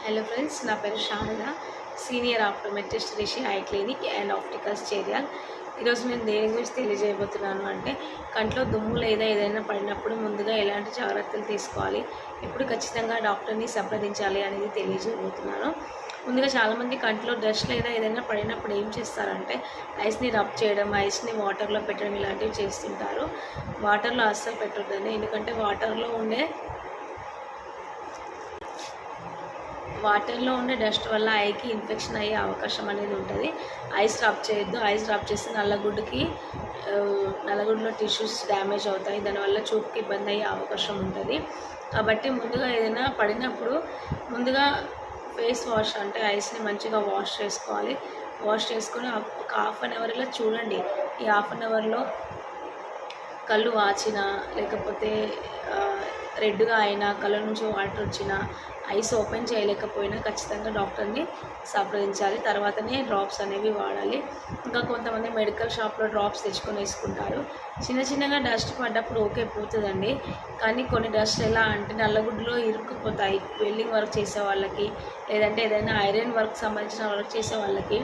Hello friends, నా పేరు Sharada, senior optometrist Rishi I clinic and opticals Cheriyal. ఈరోజు నేను దేని గురించి తెలియజేయబోతున్నాను అంటే, కంట్లో దుమ్ము లేదా ఏదైనా పడినప్పుడు ముందుగా ఎలాంటి జాగ్రత్తలు తీసుకోవాలి, ఇప్పుడు ఖచ్చితంగా డాక్టర్ని సంప్రదించాలి అనేది తెలియజేయబోతున్నాను. ముందుగా చాలామంది కంట్లో డస్ట్ లేదా ఏదైనా పడినప్పుడు ఏం చేస్తారంటే ఐస్ని రబ్ చేయడం, ఐస్ని వాటర్లో పెట్టడం ఇలాంటివి చేస్తుంటారు. వాటర్లో అస్సలు పెట్టొద్దండి, ఎందుకంటే వాటర్లో ఉండే డస్ట్ వల్ల ఐకి ఇన్ఫెక్షన్ అయ్యే అవకాశం అనేది ఉంటుంది. ఐస్ రబ్ చేయొద్దు. ఐస్ రబ్ చేస్తే నల్లగుడ్లో టిష్యూస్ డ్యామేజ్ అవుతాయి, దానివల్ల చూపుకి ఇబ్బంది అయ్యే అవకాశం ఉంటుంది. కాబట్టి ముందుగా ఏదైనా పడినప్పుడు ముందుగా ఫేస్ వాష్ అంటే ఐస్ని మంచిగా వాష్ చేసుకోవాలి. వాష్ చేసుకొని ఒక హాఫ్ అన్ అవర్ ఇలా చూడండి. ఈ హాఫ్ అన్ అవర్లో కళ్ళు వాచినా, లేకపోతే రెడ్గా అయినా, కళ్ళ నుంచి వాటర్ వచ్చినా, ఐస్ ఓపెన్ చేయలేకపోయినా ఖచ్చితంగా డాక్టర్ని సంప్రదించాలి. తర్వాతనే డ్రాప్స్ అనేవి వాడాలి. ఇంకా కొంతమంది మెడికల్ షాప్లో డ్రాప్స్ తెచ్చుకొని వేసుకుంటారు. చిన్నగా డస్ట్ పడ్డప్పుడు ఓకే పోతుందండి, కానీ కొన్ని డస్ట్ ఎలా అంటే నల్లగుడ్డలో ఇరుక్కుపోతాయి. వెల్డింగ్ వర్క్ చేసే వాళ్ళకి, లేదంటే ఏదైనా ఐరన్ వర్క్ సంబంధించిన వర్క్ చేసే వాళ్ళకి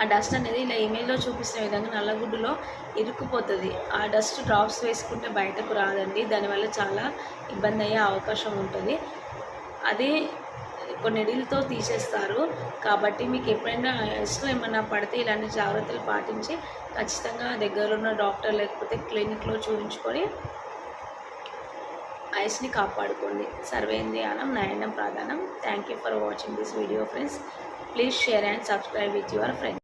ఆ డస్ట్ అనేది ఇలా ఇమేజ్లో చూపిస్తున్న విధంగా నల్లగుడ్డులో ఇరుక్కుపోతుంది. ఆ డస్ట్ డ్రాప్స్ వేసుకుంటే బయటకు రాదండి, దానివల్ల చాలా ఇబ్బంది అయ్యే అవకాశం ఉంటుంది. అది కొన్ని నీళ్ళతో తీసేస్తారు. కాబట్టి మీకు ఎప్పుడైనా ఐస్లో ఏమన్నా పడితే ఇలాంటి జాగ్రత్తలు పాటించి ఖచ్చితంగా దగ్గర ఉన్న డాక్టర్ లేకపోతే క్లినిక్లో చూపించుకొని ఐస్ని కాపాడుకోండి. సర్వేంద్రియానం నయనం ప్రధానం. Thank you for watching this video friends. Please share and subscribe with your friends.